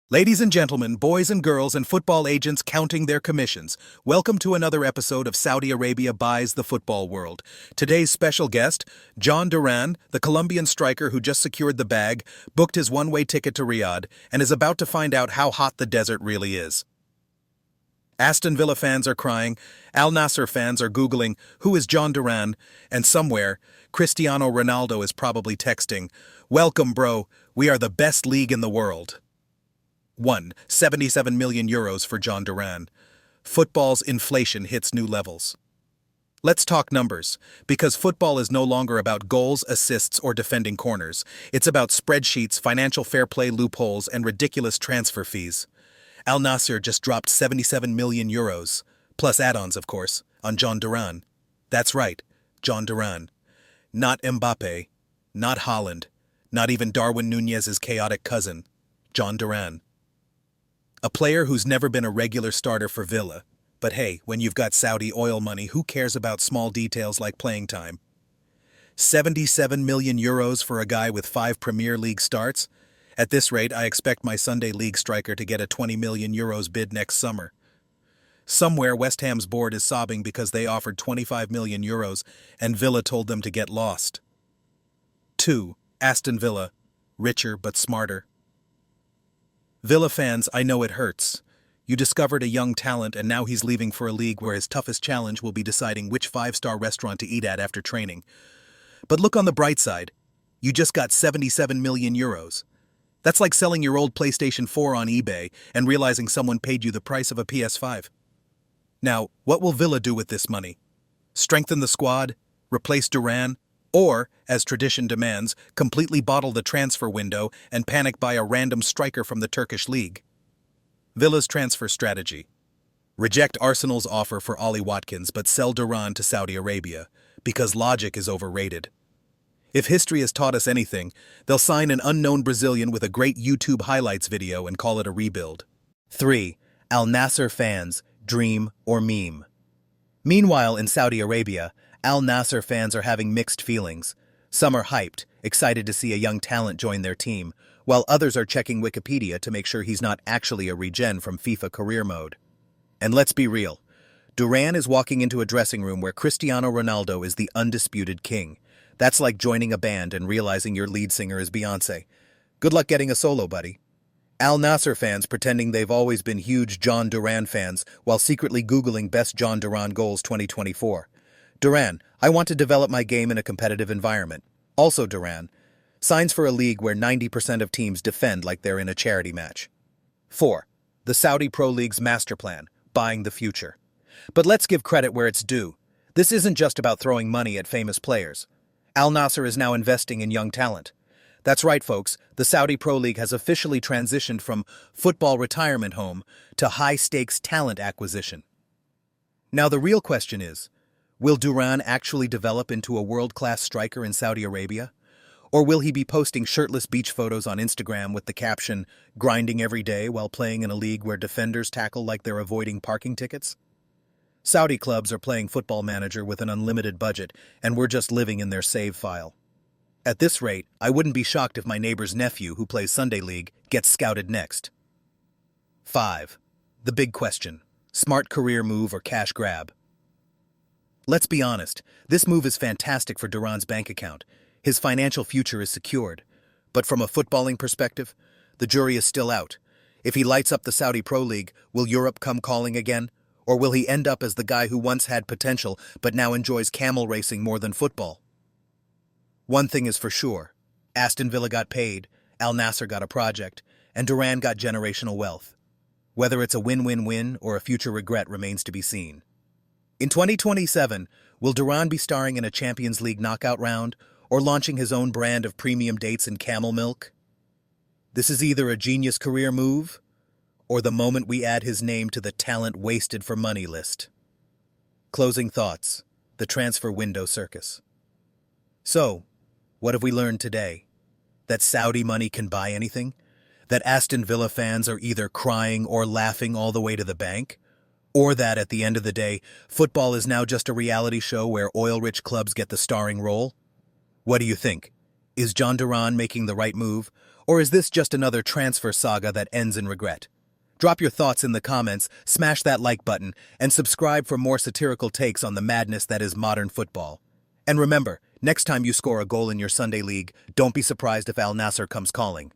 Ladies and gentlemen, boys and girls, and football agents counting their commissions, welcome to another episode of Saudi Arabia Buys the Football World. Today's special guest, Jhon Durán, the Colombian striker who just secured the bag, booked his one-way ticket to Riyadh, and is about to find out how hot the desert really is. Aston Villa fans are crying, Al Nassr fans are Googling, who is Jhon Durán, and somewhere, Cristiano Ronaldo is probably texting, "Welcome, bro, we are the best league in the world." 77 million euros for Jhon Durán. Football's inflation hits new levels. Let's talk numbers, because football is no longer about goals, assists, or defending corners. It's about spreadsheets, financial fair play loopholes, and ridiculous transfer fees. Al Nassr just dropped 77 million euros, plus add-ons, of course, on Jhon Durán. That's right, Jhon Durán. Not Mbappe, not Haaland, not even Darwin Núñez's chaotic cousin, Jhon Durán. A player who's never been a regular starter for Villa. But hey, when you've got Saudi oil money, who cares about small details like playing time? 77 million euros for a guy with 5 Premier League starts? At this rate, I expect my Sunday League striker to get a 20 million euros bid next summer. Somewhere West Ham's board is sobbing because they offered 25 million euros and Villa told them to get lost. 2. Aston Villa. Richer but smarter. Villa fans, I know it hurts. You discovered a young talent and now he's leaving for a league where his toughest challenge will be deciding which 5-star restaurant to eat at after training. But look on the bright side. You just got 77 million euros. That's like selling your old PlayStation 4 on eBay and realizing someone paid you the price of a PS5. Now, what will Villa do with this money? Strengthen the squad? Replace Durán? Or, as tradition demands, completely bottle the transfer window and panic buy a random striker from the Turkish league? Villa's transfer strategy. Reject Arsenal's offer for Ollie Watkins but sell Durán to Saudi Arabia, because logic is overrated. If history has taught us anything, they'll sign an unknown Brazilian with a great YouTube highlights video and call it a rebuild. 3. Al Nassr fans, dream or meme. Meanwhile, in Saudi Arabia, Al Nassr fans are having mixed feelings. Some are hyped, excited to see a young talent join their team, while others are checking Wikipedia to make sure he's not actually a regen from FIFA career mode. And let's be real, Durán is walking into a dressing room where Cristiano Ronaldo is the undisputed king. That's like joining a band and realizing your lead singer is Beyoncé. Good luck getting a solo, buddy. Al Nassr fans pretending they've always been huge Jhon Durán fans while secretly Googling best Jhon Durán goals 2024. Durán, I want to develop my game in a competitive environment. Also Durán, signs for a league where 90% of teams defend like they're in a charity match. 4. The Saudi Pro League's master plan, buying the future. But let's give credit where it's due. This isn't just about throwing money at famous players. Al Nassr is now investing in young talent. That's right, folks, the Saudi Pro League has officially transitioned from football retirement home to high-stakes talent acquisition. Now the real question is, will Durán actually develop into a world-class striker in Saudi Arabia? Or will he be posting shirtless beach photos on Instagram with the caption, "grinding every day while playing in a league where defenders tackle like they're avoiding parking tickets"? Saudi clubs are playing Football Manager with an unlimited budget, and we're just living in their save file. At this rate, I wouldn't be shocked if my neighbor's nephew, who plays Sunday League, gets scouted next. 5. The big question. Smart career move or cash grab? Let's be honest, this move is fantastic for Durán's bank account. His financial future is secured. But from a footballing perspective, the jury is still out. If he lights up the Saudi Pro League, will Europe come calling again? Or will he end up as the guy who once had potential but now enjoys camel racing more than football? One thing is for sure. Aston Villa got paid, Al Nassr got a project, and Durán got generational wealth. Whether it's a win-win-win or a future regret remains to be seen. In 2027, will Durán be starring in a Champions League knockout round or launching his own brand of premium dates and camel milk? This is either a genius career move or the moment we add his name to the talent wasted for money list. Closing thoughts. The transfer window circus. So, what have we learned today? That Saudi money can buy anything? That Aston Villa fans are either crying or laughing all the way to the bank? Or that, at the end of the day, football is now just a reality show where oil-rich clubs get the starring role? What do you think? Is Jhon Durán making the right move, Or is this just another transfer saga that ends in regret? Drop your thoughts in the comments, smash that like button, and subscribe for more satirical takes on the madness that is modern football. And remember, next time you score a goal in your Sunday league, don't be surprised if Al Nassr comes calling.